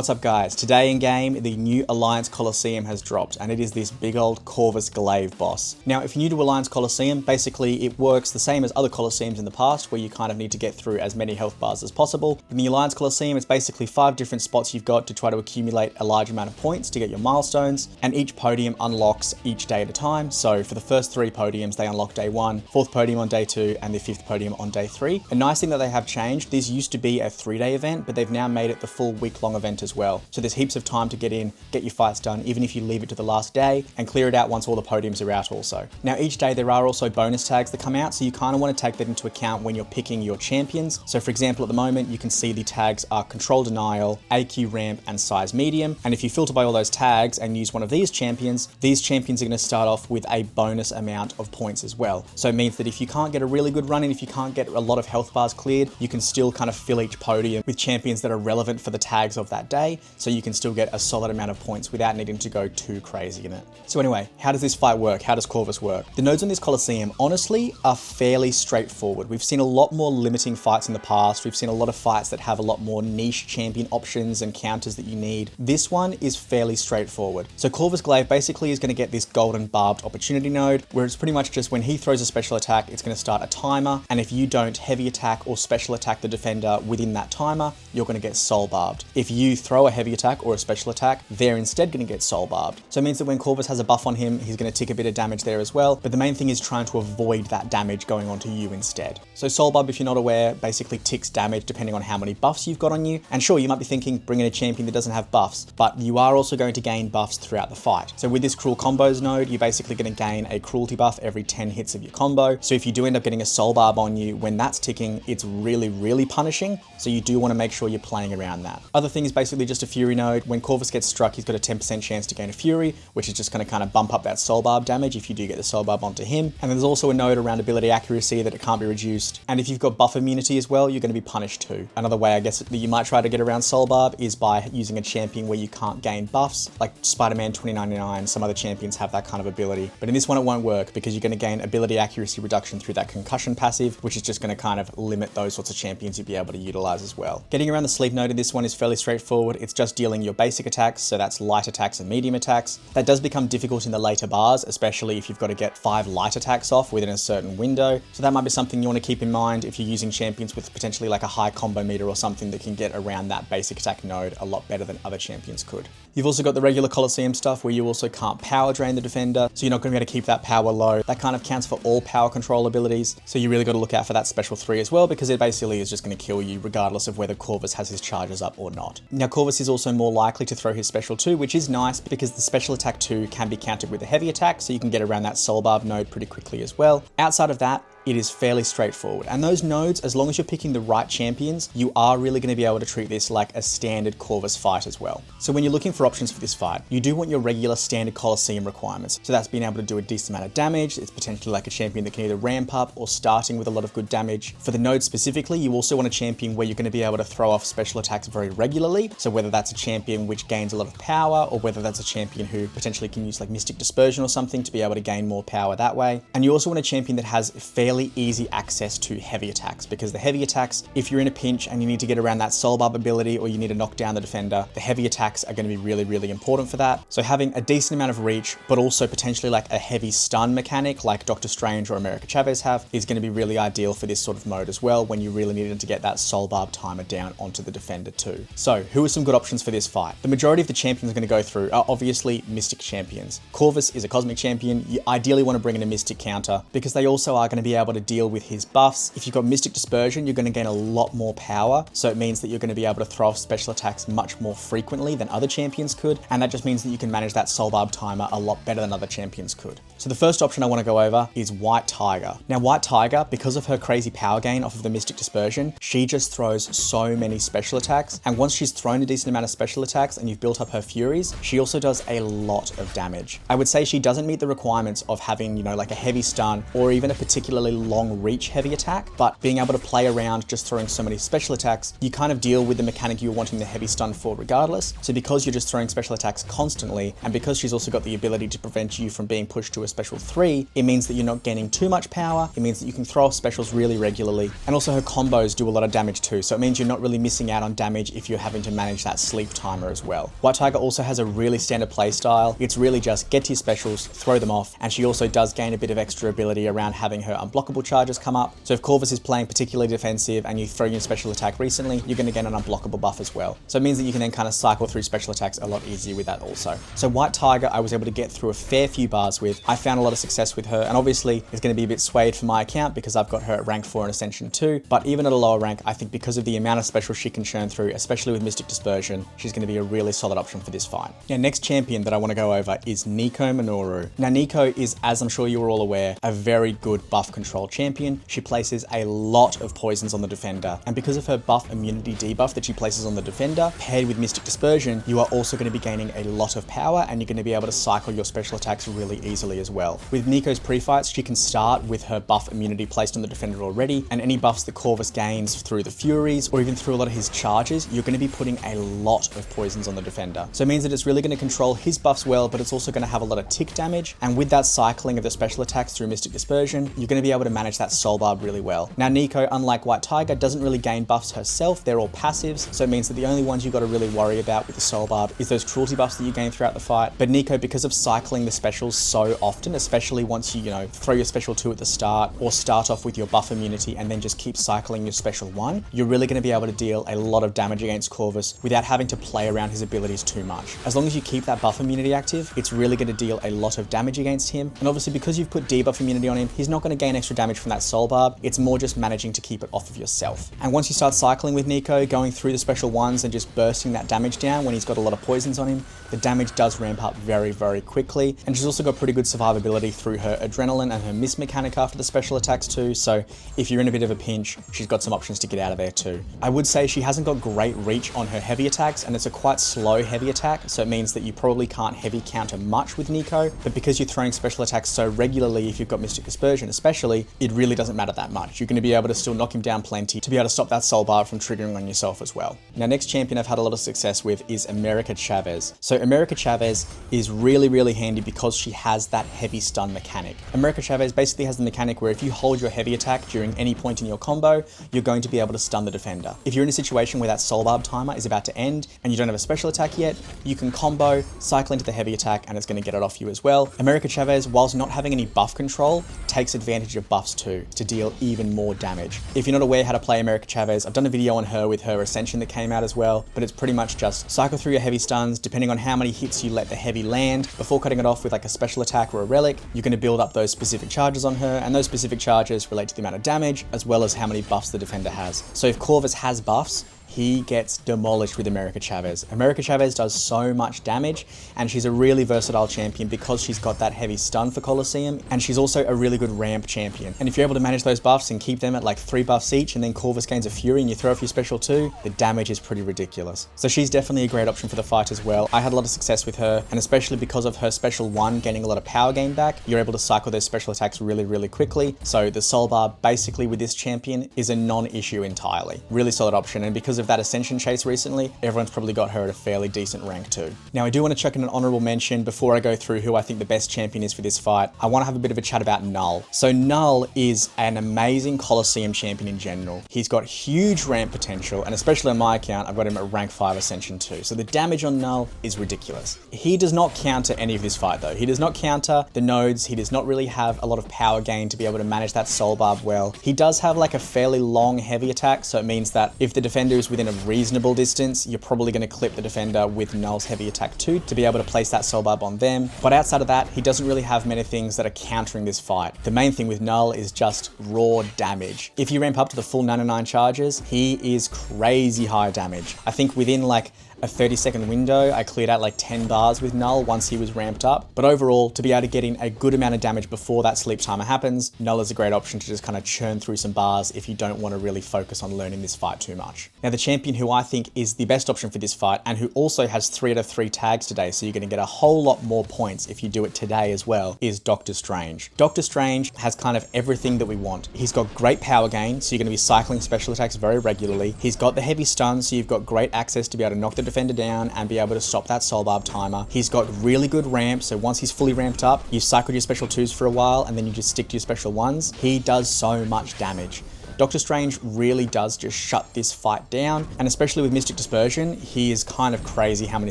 What's up guys? Today in game, the new Alliance Coliseum has dropped and it is this big old Corvus Glaive boss. Now if you're new to Alliance Coliseum, basically it works the same as other Coliseums in the past where you kind of need to get through as many health bars as possible. In the Alliance Coliseum, it's basically 5 different spots you've got to try to accumulate a large amount of points to get your milestones, and each podium unlocks each day at a time. So for the first 3 podiums, they unlock day 1, 4th podium on day 2, and the 5th podium on day 3. A nice thing that they have changed, this used to be a 3-day event, but they've now made it the full week-long event as well. So there's heaps of time to get in, get your fights done, even if you leave it to the last day, and clear it out once all the podiums are out also. Now each day there are also bonus tags that come out, so you kind of want to take that into account when you're picking your champions. So for example, at the moment, you can see the tags are Control Denial, AQ Ramp, and Size Medium. And if you filter by all those tags and use one of these champions are going to start off with a bonus amount of points as well. So it means that if you can't get a really good run in, if you can't get a lot of health bars cleared, you can still kind of fill each podium with champions that are relevant for the tags of that day, so you can still get a solid amount of points without needing to go too crazy in it. So anyway, how does this fight work? How does Corvus work? The nodes on this Coliseum honestly are fairly straightforward. We've seen a lot more limiting fights in the past. We've seen a lot of fights that have a lot more niche champion options and counters that you need. This one is fairly straightforward. So Corvus Glaive basically is going to get this golden barbed opportunity node, where it's pretty much just when he throws a special attack, it's going to start a timer, and if you don't heavy attack or special attack the defender within that timer, you're going to get soul barbed. If you throw a heavy attack or a special attack, they're instead going to get soul barbed. So it means that when Corvus has a buff on him, he's going to tick a bit of damage there as well, but the main thing is trying to avoid that damage going on to you instead. So soul barb, if you're not aware, basically ticks damage depending on how many buffs you've got on you. And sure, you might be thinking, bring in a champion that doesn't have buffs, but you are also going to gain buffs throughout the fight. So with this Cruel Combos node, you're basically going to gain a cruelty buff every 10 hits of your combo. So if you do end up getting a soul barb on you, when that's ticking, it's really punishing. So you do want to make sure you're playing around that. Other thing is basically just a Fury node. When Corvus gets struck, he's got a 10% chance to gain a Fury, which is just going to kind of bump up that soul barb damage if you do get the soul barb onto him. And then there's also a node around ability accuracy that it can't be reduced. And if you've got buff immunity as well, you're going to be punished too. Another way I guess that you might try to get around soul barb is by using a champion where you can't gain buffs, like Spider-Man 2099. Some other champions have that kind of ability, but in this one it won't work because you're going to gain ability accuracy reduction through that concussion passive, which is just going to kind of limit those sorts of champions you'd be able to utilize as well. Getting around the sleep node in this one is fairly straightforward. It's just dealing your basic attacks, so that's light attacks and medium attacks. That does become difficult in the later bars, especially if you've got to get 5 light attacks off within a certain window. So that might be something you want to keep in mind if you're using champions with potentially like a high combo meter or something that can get around that basic attack node a lot better than other champions could. You've also got the regular Coliseum stuff where you also can't power drain the defender, so you're not going to be able to keep that power low. That kind of counts for all power control abilities, so you really got to look out for that special 3 as well, because it basically is just going to kill you regardless of whether Corvus has his charges up or not. Now Corvus is also more likely to throw his special 2, which is nice because the special attack 2 can be countered with a heavy attack, so you can get around that soul barb node pretty quickly as well. Outside of that, it is fairly straightforward. And those nodes, as long as you're picking the right champions, you are really going to be able to treat this like a standard Corvus fight as well. So when you're looking for options for this fight, you do want your regular standard Coliseum requirements. So that's being able to do a decent amount of damage. It's potentially like a champion that can either ramp up or starting with a lot of good damage. For the nodes specifically, you also want a champion where you're going to be able to throw off special attacks very regularly. So whether that's a champion which gains a lot of power, or whether that's a champion who potentially can use like Mystic Dispersion or something to be able to gain more power that way. And you also want a champion that has fairly easy access to heavy attacks, because the heavy attacks, if you're in a pinch and you need to get around that soul barb ability or you need to knock down the defender, the heavy attacks are going to be really important for that. So having a decent amount of reach, but also potentially like a heavy stun mechanic like Doctor Strange or America Chavez have, is going to be really ideal for this sort of mode as well, when you really needed to get that soul barb timer down onto the defender too. So who are some good options for this fight? The majority of the champions I'm going to go through are obviously Mystic champions. Corvus is a Cosmic champion. You ideally want to bring in a Mystic counter because they also are going to be able to deal with his buffs. If you've got Mystic Dispersion, you're going to gain a lot more power, so it means that you're going to be able to throw off special attacks much more frequently than other champions could, and that just means that you can manage that soul barb timer a lot better than other champions could. So the first option I want to go over is White Tiger. Now White Tiger, because of her crazy power gain off of the Mystic Dispersion, she just throws so many special attacks, and once she's thrown a decent amount of special attacks and you've built up her Furies, she also does a lot of damage. I would say she doesn't meet the requirements of having, you know, like a heavy stun or even a particularly long reach heavy attack, but being able to play around just throwing so many special attacks, you kind of deal with the mechanic you're wanting the heavy stun for regardless. So because you're just throwing special attacks constantly, and because she's also got the ability to prevent you from being pushed to a special 3, it means that you're not gaining too much power, it means that you can throw off specials really regularly, and also her combos do a lot of damage too, so it means you're not really missing out on damage if you're having to manage that sleep timer as well. White Tiger also has a really standard play style. It's really just get to your specials, throw them off, and she also does gain a bit of extra ability around having her unblockable charges come up. So if Corvus is playing particularly defensive and you throw your special attack recently, you're going to get an unblockable buff as well. So it means that you can then kind of cycle through special attacks a lot easier with that also. So White Tiger, I was able to get through a fair few bars with. I found a lot of success with her, and obviously it's going to be a bit swayed for my account because I've got her at rank 4 in Ascension 2, but even at a lower rank, I think because of the amount of specials she can churn through, especially with Mystic Dispersion, she's going to be a really solid option for this fight. Now, next champion that I want to go over is Nico Minoru. Now, Nico is, as I'm sure you're all aware, a very good buff control champion. She places a lot of poisons on the defender, and because of her buff immunity debuff that she places on the defender, paired with Mystic Dispersion, you are also going to be gaining a lot of power, and you're going to be able to cycle your special attacks really easily as well. With Nico's pre-fights, she can start with her buff immunity placed on the defender already, and any buffs that Corvus gains through the Furies, or even through a lot of his charges, you're going to be putting a lot of poisons on the defender. So it means that it's really going to control his buffs well, but it's also going to have a lot of tick damage, and with that cycling of the special attacks through Mystic Dispersion, you're going to be able to manage that Soul Barb really well. Now, Nico, unlike White Tiger, doesn't really gain buffs herself. They're all passives, so it means that the only ones you've got to really worry about with the Soul Barb is those cruelty buffs that you gain throughout the fight. But Nico, because of cycling the specials so often, especially once you throw your special 2 at the start, or start off with your buff immunity and then just keep cycling your special 1, you're really going to be able to deal a lot of damage against Corvus without having to play around his abilities too much. As long as you keep that buff immunity active, it's really going to deal a lot of damage against him. And obviously, because you've put debuff immunity on him, he's not going to gain extra damage from that Soul Barb. It's more just managing to keep it off of yourself. And once you start cycling with Nico, going through the special 1s and just bursting that damage down when he's got a lot of poisons on him, the damage does ramp up very, very quickly. And she's also got pretty good survivability through her adrenaline and her miss mechanic after the special attacks too. So if you're in a bit of a pinch, she's got some options to get out of there too. I would say she hasn't got great reach on her heavy attacks, and it's a quite slow heavy attack, so it means that you probably can't heavy counter much with Nico, but because you're throwing special attacks so regularly, if you've got Mystic Dispersion especially, it really doesn't matter that much. You're going to be able to still knock him down plenty to be able to stop that Soul Barb from triggering on yourself as well. Now, next champion I've had a lot of success with is America Chavez. So America Chavez is really, really handy because she has that heavy stun mechanic. America Chavez basically has the mechanic where if you hold your heavy attack during any point in your combo, you're going to be able to stun the defender. If you're in a situation where that Soul Barb timer is about to end and you don't have a special attack yet, you can combo, cycle into the heavy attack, and it's going to get it off you as well. America Chavez, whilst not having any buff control, takes advantage of buffs too to deal even more damage. If you're not aware how to play America Chavez, I've done a video on her with her Ascension that came out as well, but it's pretty much just cycle through your heavy stuns. Depending on how many hits you let the heavy land, before cutting it off with like a special attack or a relic, you're going to build up those specific charges on her, and those specific charges relate to the amount of damage as well as how many buffs the defender has. So if Corvus has buffs, he gets demolished with America Chavez. America Chavez does so much damage, and she's a really versatile champion because she's got that heavy stun for Coliseum, and she's also a really good ramp champion. And if you're able to manage those buffs and keep them at like 3 buffs each, and then Corvus gains a Fury and you throw off your special 2, the damage is pretty ridiculous. So she's definitely a great option for the fight as well. I had a lot of success with her, and especially because of her special 1 gaining a lot of power gain back, you're able to cycle those special attacks really, really quickly. So the Soul Barb basically with this champion is a non-issue entirely. Really solid option, and because of that Ascension chase recently, everyone's probably got her at a fairly decent rank too. Now, I do want to chuck in an honorable mention before I go through who I think the best champion is for this fight. I want to have a bit of a chat about Null. So Null is an amazing Coliseum champion in general. He's got huge ramp potential, and especially on my account, I've got him at rank 5 Ascension 2. So the damage on Null is ridiculous. He does not counter any of this fight though. He does not counter the nodes. He does not really have a lot of power gain to be able to manage that Soul Barb well. He does have like a fairly long heavy attack, so it means that if the defender is within a reasonable distance, you're probably going to clip the defender with Null's heavy attack too to be able to place that Soul Barb on them. But outside of that, he doesn't really have many things that are countering this fight. The main thing with Null is just raw damage. If you ramp up to the full 99 charges, he is crazy high damage. I think within like a 30-second window, I cleared out like 10 bars with Null once he was ramped up. But overall, to be able to get in a good amount of damage before that sleep timer happens, Null is a great option to just kind of churn through some bars if you don't want to really focus on learning this fight too much. Now, the champion who I think is the best option for this fight, and who also has 3 out of 3 tags today, so you're going to get a whole lot more points if you do it today as well, is Doctor Strange. Doctor Strange has kind of everything that we want. He's got great power gain, so you're going to be cycling special attacks very regularly. He's got the heavy stun, so you've got great access to be able to knock the defender down and be able to stop that soul barb timer. He's got really good ramp, so once he's fully ramped up, you cycle your special 2s for a while and then you just stick to your special 1s. He does so much damage. Doctor Strange really does just shut this fight down, and especially with Mystic Dispersion, he is kind of crazy how many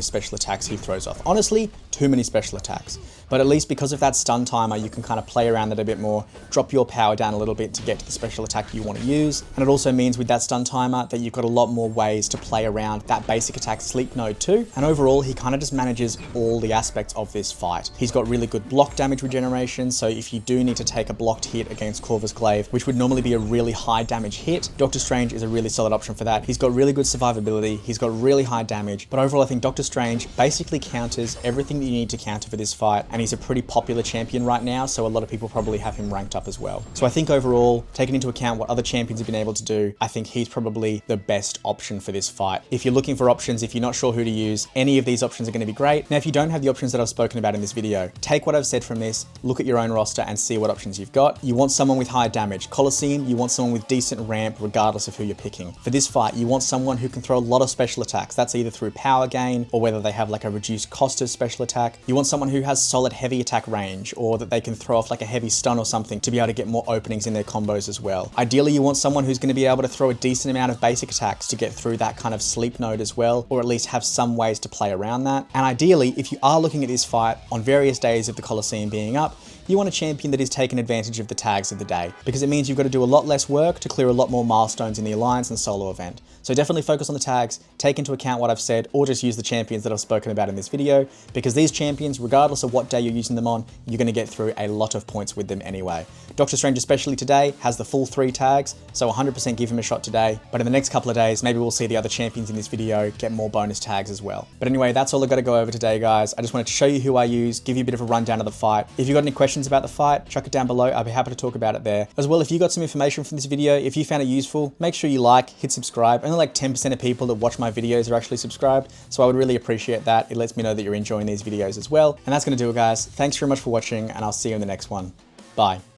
special attacks he throws off. Honestly, too many special attacks. But at least because of that stun timer, you can kind of play around it a bit more, drop your power down a little bit to get to the special attack you want to use. And it also means with that stun timer that you've got a lot more ways to play around that basic attack sleep node too. And overall, he kind of just manages all the aspects of this fight. He's got really good block damage regeneration, so if you do need to take a blocked hit against Corvus Glaive, which would normally be a really high damage hit, Doctor Strange is a really solid option for that. He's got really good survivability, he's got really high damage, but overall I think Doctor Strange basically counters everything that you need to counter for this fight, and he's a pretty popular champion right now, so a lot of people probably have him ranked up as well. So I think overall, taking into account what other champions have been able to do, I think he's probably the best option for this fight. If you're looking for options, if you're not sure who to use, any of these options are going to be great. Now, if you don't have the options that I've spoken about in this video, take what I've said from this, look at your own roster and see what options you've got. You want someone with high damage. Coliseum, you want someone with decent ramp regardless of who you're picking. For this fight, you want someone who can throw a lot of special attacks. That's either through power gain or whether they have like a reduced cost of special attack. You want someone who has solid heavy attack range, or that they can throw off like a heavy stun or something to be able to get more openings in their combos as well. Ideally, you want someone who's going to be able to throw a decent amount of basic attacks to get through that kind of sleep node as well, or at least have some ways to play around that. And ideally, if you are looking at this fight on various days of the Coliseum being up, you want a champion that is taking advantage of the tags of the day, because it means you've got to do a lot less work to clear a lot more milestones in the Alliance and solo event. So definitely focus on the tags, take into account what I've said, or just use the champions that I've spoken about in this video, because these champions, regardless of what day you're using them on, you're going to get through a lot of points with them anyway. Doctor Strange, especially today, has the full 3 tags, so 100% give him a shot today. But in the next couple of days, maybe we'll see the other champions in this video get more bonus tags as well. But anyway, that's all I've got to go over today, guys. I just wanted to show you who I use, give you a bit of a rundown of the fight. If you've got any questions about the fight, chuck it down below. I'll be happy to talk about it there. As well, if you got some information from this video, if you found it useful, make sure you like, hit subscribe. Only like 10% of people that watch my videos are actually subscribed, so I would really appreciate that. It lets me know that you're enjoying these videos as well. And that's going to do it, guys. Thanks very much for watching, and I'll see you in the next one. Bye.